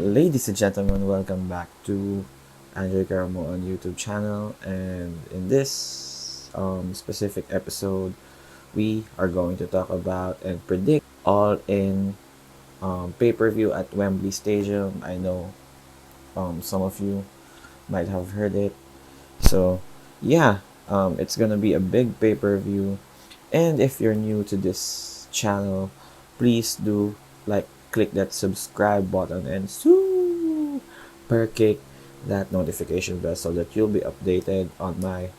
Ladies and gentlemen, welcome back to Caramoan YouTube channel, and in this specific episode, we are going to talk about and predict all in pay-per-view at Wembley Stadium. I know some of you might have heard it, so yeah, it's gonna be a big pay-per-view, and if you're new to this channel, please do click that subscribe button and kick that notification bell so that you'll be updated on my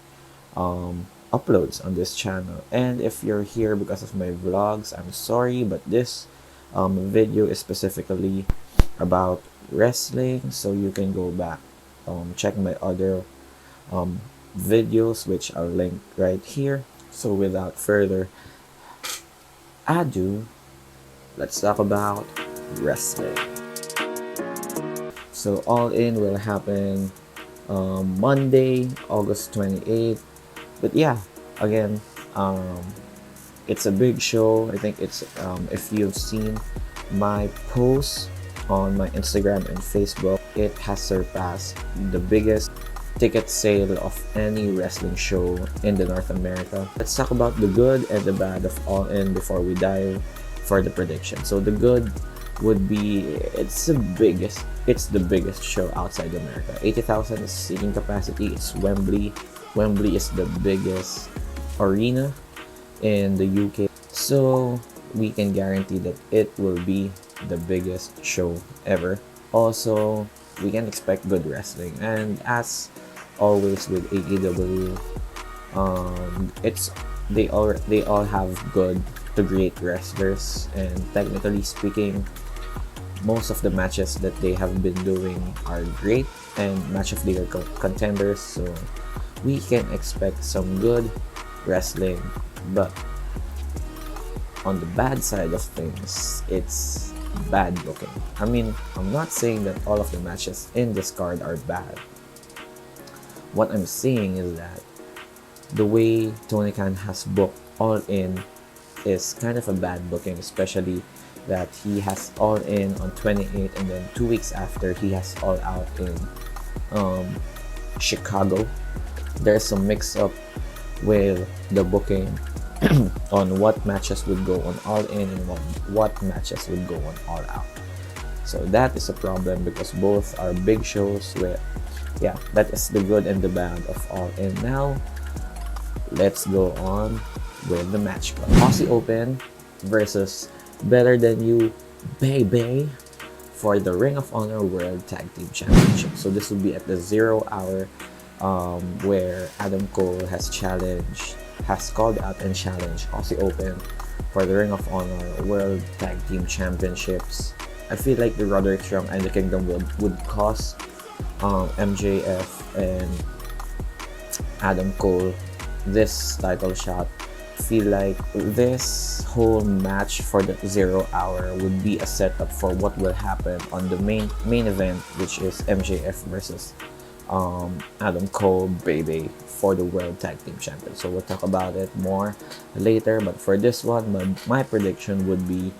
uploads on this channel. And if you're here because of my vlogs, I'm sorry, but this video is specifically about wrestling, so you can go back check my other videos, which I'll link right here. So without further ado, let's talk about wrestling. So All In will happen Monday, August 28th. But yeah, again, it's a big show. I think it's if you've seen my posts on my Instagram and Facebook, it has surpassed the biggest ticket sale of any wrestling show in the North America. Let's talk about the good and the bad of All In before we dive for the prediction. So the good would be it's the biggest show outside America. 80,000 is seating capacity. It's Wembley. Wembley is the biggest arena in the UK, so we can guarantee that it will be the biggest show ever. Also, we can expect good wrestling, and as always with AEW, they all have good to great wrestlers, and technically speaking, most of the matches that they have been doing are great and match of the year contenders, so we can expect some good wrestling. But on the bad side of things, it's bad booking. I mean, I'm not saying that all of the matches in this card are bad. What I'm saying is that the way Tony Khan has booked All In is kind of a bad booking, especially that he has All In on 28th, and then 2 weeks after he has All Out in Chicago. There's some mix-up with the booking on what matches would go on All In and what matches would go on All Out. So that is a problem because both are big shows. Yeah, that is the good and the bad of All In. Now, let's go on with the match card. Aussie Open versus Better Than You, Baby, for the Ring of Honor World Tag Team Championship. So this will be at the 0 hour, where Adam Cole has called out and challenged Aussie Open for the Ring of Honor World Tag Team Championships. I feel like the Roderick Strong and the Kingdom would cost MJF and Adam Cole this title shot. Feel like this whole match for the 0 hour would be a setup for what will happen on the main event, which is MJF versus Adam Cole, baby, for the World Tag Team Champion. So we'll talk about it more later, but for this one, my prediction would be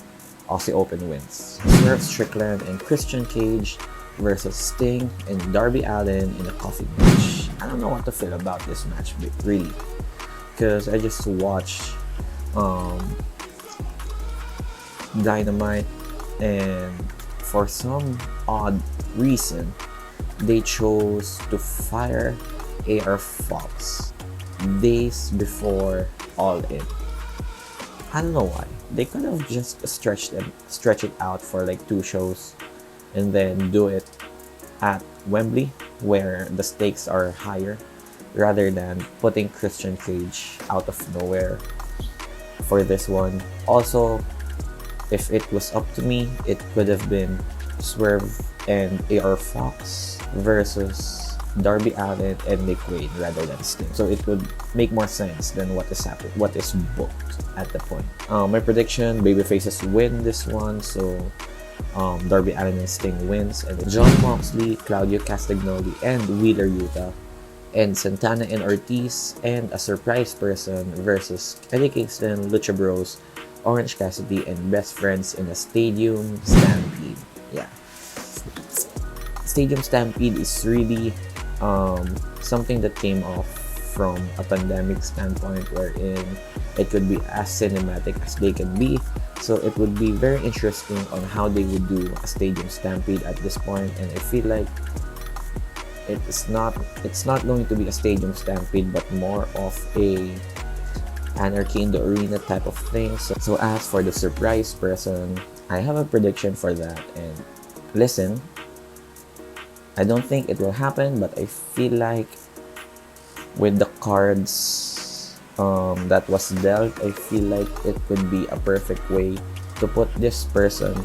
Aussie Open wins. Swerve Strickland and Christian Cage versus Sting and Darby Allin in a coffee match. I don't know what to feel about this match, really, because I just watched Dynamite, and for some odd reason they chose to fire AR Fox days before All In. I don't know why. They could have just stretch it out for like 2 shows and then do it at Wembley, where the stakes are higher, rather than putting Christian Cage out of nowhere for this one. Also, if it was up to me, it could have been Swerve and AR Fox versus Darby Allin and Nick Wayne rather than Sting. So it would make more sense than what is booked at the point. My prediction: babyfaces win this one. So Darby Allin and Sting wins, and Jon Moxley, Claudio Castagnoli, and Wheeler Yuta, and Santana and Ortiz, and a surprise person versus Eddie Kingston, Lucha Bros, Orange Cassidy, and Best Friends in a Stadium Stampede. Yeah. Stadium Stampede is really something that came off from a pandemic standpoint, wherein it could be as cinematic as they can be. So it would be very interesting on how they would do a Stadium Stampede at this point, and I feel like it's not going to be a Stadium Stampede, but more of a Anarchy in the Arena type of thing. So as for the surprise person, I have a prediction for that. And listen, I don't think it will happen, but I feel like with the cards that was dealt, I feel like it could be a perfect way to put this person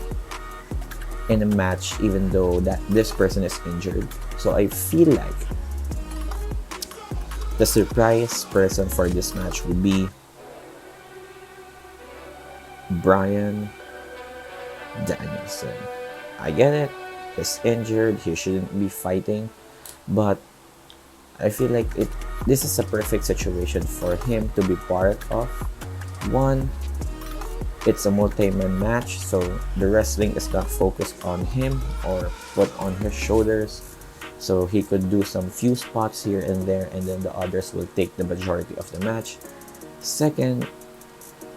in a match, even though that this person is injured. So I feel like the surprise person for this match would be Bryan Danielson. I get it, he's injured, he shouldn't be fighting, but I feel like this is a perfect situation for him to be part of. One, it's a multi-man match, so the wrestling is not focused on him or put on his shoulders. So he could do some few spots here and there, and then the others will take the majority of the match. Second,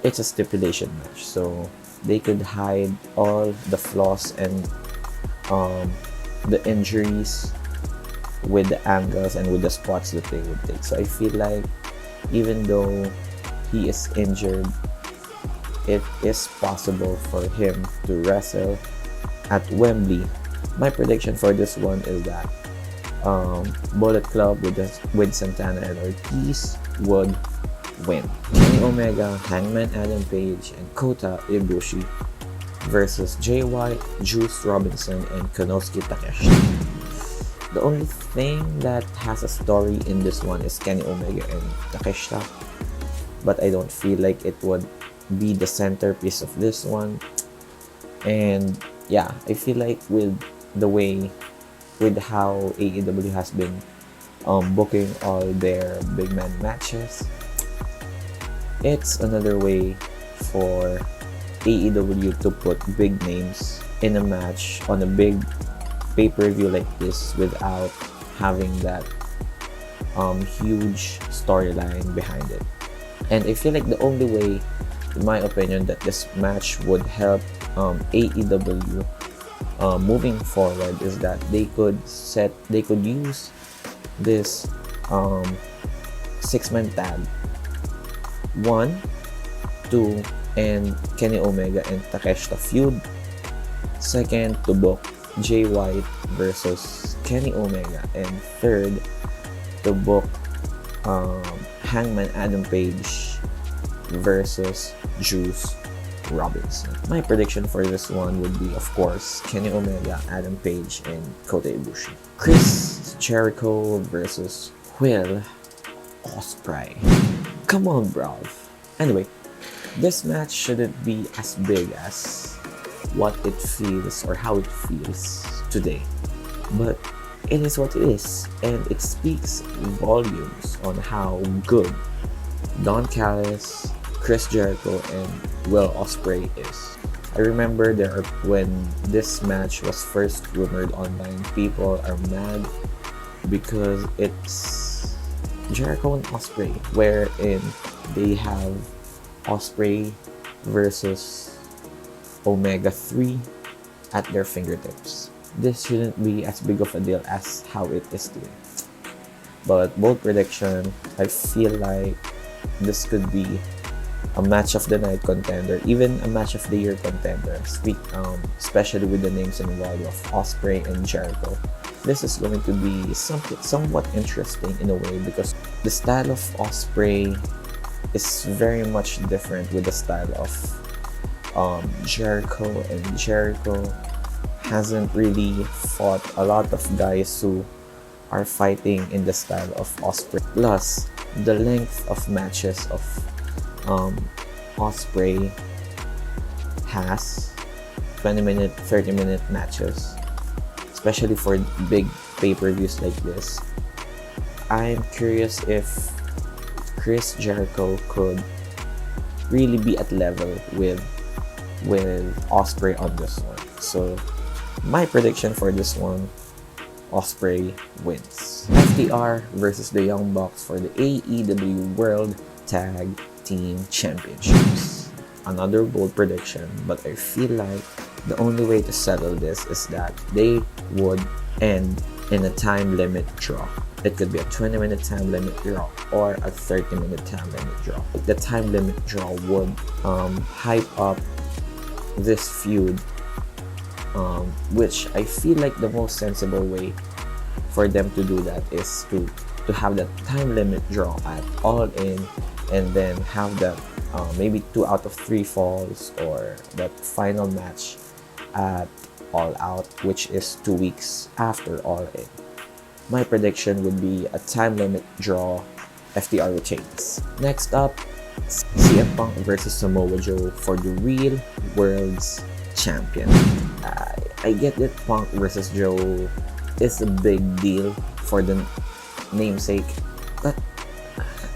it's a stipulation match, so they could hide all the flaws and the injuries with the angles and with the spots that they would take. So I feel like even though he is injured, it is possible for him to wrestle at Wembley. My prediction for this one is that Bullet Club with Santana and Ortiz would win. Kenny Omega, Hangman Adam Page, and Kota Ibushi versus Jay White, Juice Robinson, and Konosuke Takeshita. The only thing that has a story in this one is Kenny Omega and Takeshita, but I don't feel like it would be the centerpiece of this one. And yeah, I feel like with how AEW has been booking all their big man matches, it's another way for AEW to put big names in a match on a big pay-per-view like this without having that huge storyline behind it. And I feel like the only way, in my opinion, that this match would help AEW moving forward is that they could use this 6-man tag, 1, 2, and Kenny Omega and Takeshita feud. Second, to book Jay White versus Kenny Omega, and third, to book Hangman Adam Page versus Juice Robinson. My prediction for this one would be, of course, Kenny Omega, Adam Page, and Kota Ibushi. Chris Jericho versus Will Ospreay. Come on, bro. Anyway, this match shouldn't be as big as what it feels or how it feels today, but it is what it is, and it speaks volumes on how good Don Callis, Chris Jericho, and Will Ospreay is. I remember when this match was first rumored online, people are mad because it's Jericho and Ospreay, wherein they have Ospreay versus Omega 3 at their fingertips. This shouldn't be as big of a deal as how it is today. But bold prediction, I feel like this could be a match of the night contender, even a match of the year contender, especially with the names involved of Ospreay and Jericho. This is going to be somewhat interesting in a way, because the style of Ospreay is very much different with the style of Jericho, and Jericho hasn't really fought a lot of guys who are fighting in the style of Ospreay. Plus, the length of matches of Ospreay has 20-minute, 30-minute matches, especially for big pay-per-views like this. I'm curious if Chris Jericho could really be at level with Ospreay on this one. So my prediction for this one Ospreay wins. FTR versus the Young Bucks for the AEW World Tag Team Championships. Another bold prediction, but I feel like the only way to settle this is that they would end in a time limit draw. It could be a 20-minute time limit draw or a 30-minute time limit draw. The time limit draw would hype up this feud, which I feel like the most sensible way for them to do that is to have that time limit draw at All In, and then have that maybe 2 out of 3 falls, or that final match at All Out, which is 2 weeks after All In. My prediction would be a time limit draw. FTR retains. Next up, CM Punk versus Samoa Joe for the real world's champion. I get that Punk versus Joe is a big deal for the namesake, but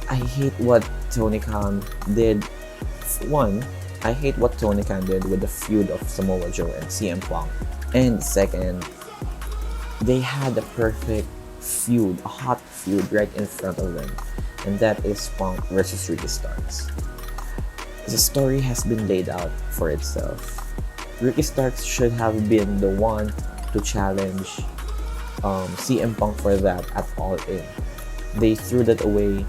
I hate what Tony Khan did. One, I hate what Tony Khan did with the feud of Samoa Joe and CM Punk. And second, they had a perfect feud, a hot feud right in front of them, and that is Punk versus Ricky Starks. The story has been laid out for itself. Ricky Starks should have been the one to challenge CM Punk for that at All In. They threw that away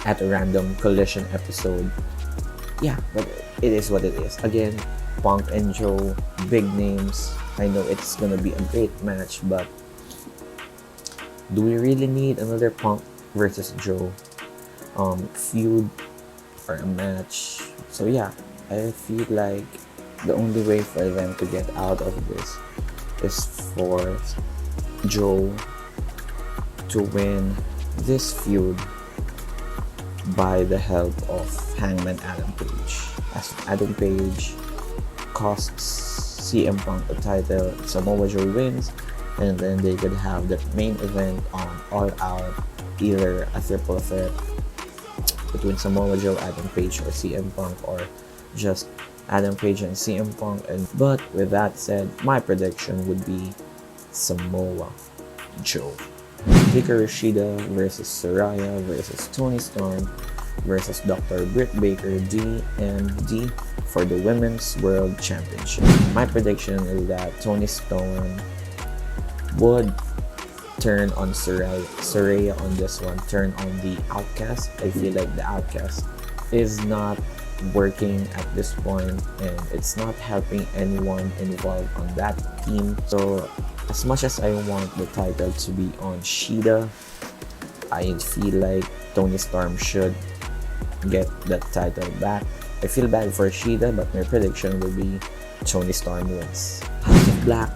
at a random Collision episode. Yeah, but it is what it is. Again, Punk and Joe, big names. I know it's gonna be a great match, but do we really need another Punk versus Joe feud or a match? So yeah, I feel like the only way for them to get out of this is for Joe to win this feud by the help of Hangman Adam Page. As Adam Page costs CM Punk the title, Samoa Joe wins, and then they could have the main event on All Out, either a triple threat between Samoa Joe, Adam Page, or CM Punk, or just Adam Page and CM Punk. But with that said, my prediction would be Samoa Joe. Hikaru Shida versus Saraya versus Toni Storm versus Dr. Britt Baker DMD for the Women's World Championship. My prediction is that Toni Storm would turn on Saraya on this one, turn on the Outcast. I feel like the Outcast is not working at this point, and it's not helping anyone involved on that team. So as much as I want the title to be on Shida, I feel like Toni Storm should get that title back. I feel bad for Shida, but my prediction will be Toni Storm wins. House of Black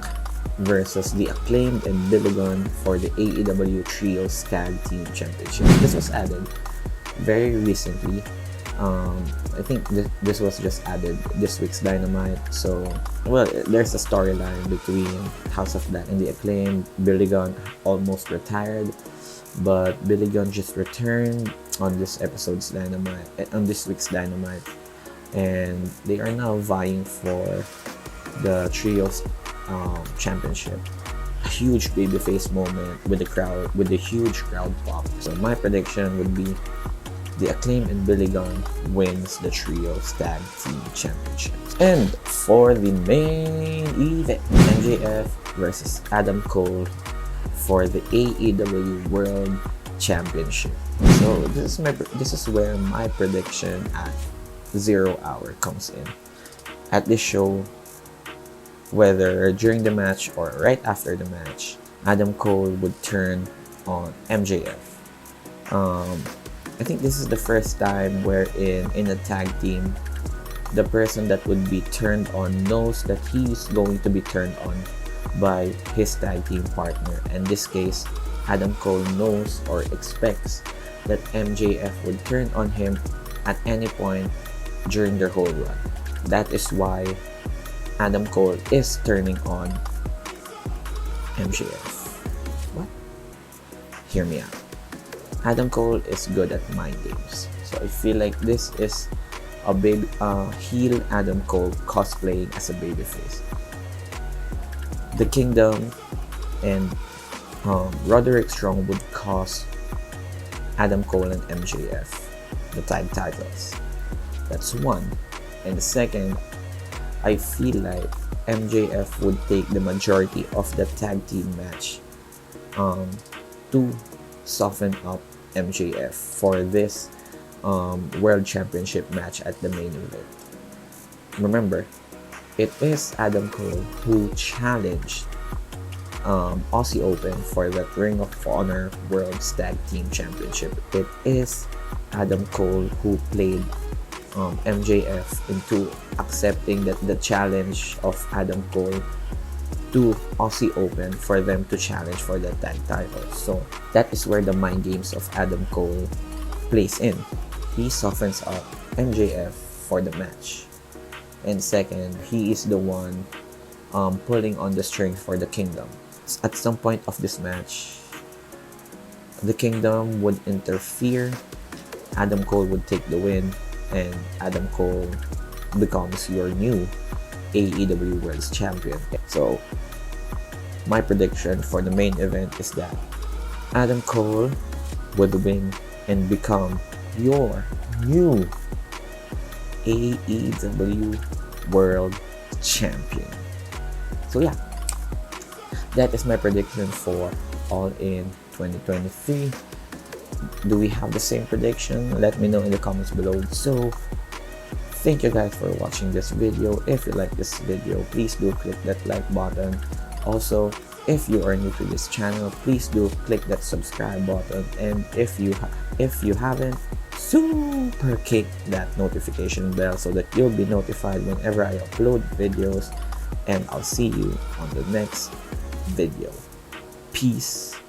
versus the Acclaimed and Billy Gunn for the AEW Trios Tag Team Championship. This was added very recently. I think this was just added this week's Dynamite. So, well, there's a storyline between House of Black and the Acclaimed. Billy Gunn almost retired, but Billy Gunn just returned on this episode's Dynamite, on this week's Dynamite, and they are now vying for the Trios Championship. A huge babyface moment with the crowd, with the huge crowd pop. So my prediction would be the Acclaim and Billy Gunn wins the Trios Tag Team Championships. And for the main event, MJF versus Adam Cole for the AEW World Championship. So this is where my prediction at 0 hour comes in. At this show, whether during the match or right after the match, Adam Cole would turn on MJF. I think this is the first time wherein in a tag team, the person that would be turned on knows that he's going to be turned on by his tag team partner. In this case, Adam Cole knows or expects that MJF would turn on him at any point during their whole run. That is why Adam Cole is turning on MJF. What? Hear me out. Adam Cole is good at mind games. So I feel like this is a heel Adam Cole cosplaying as a babyface. The Kingdom and Roderick Strong would cost Adam Cole and MJF the tag titles. That's one. And the second, I feel like MJF would take the majority of the tag team match to soften up MJF for this World Championship match at the main event. Remember, it is Adam Cole who challenged Aussie Open for that Ring of Honor World Tag Team Championship. It is Adam Cole who played MJF into accepting that the challenge of Adam Cole to Aussie Open for them to challenge for the tag title. So that is where the mind games of Adam Cole plays in. He softens up MJF for the match. And second, he is the one pulling on the strings for the Kingdom. At some point of this match, the Kingdom would interfere, Adam Cole would take the win, and Adam Cole becomes your new AEW World Champion. So my prediction for the main event is that Adam Cole would win and become your new AEW World Champion. So yeah, that is my prediction for All In 2023. Do we have the same prediction? Let me know in the comments below. So thank you guys for watching this video. If you like this video, please do click that like button. Also, if you are new to this channel, please do click that subscribe button, and if you haven't, super kick that notification bell so that you'll be notified whenever I upload videos. And I'll see you on the next video. Peace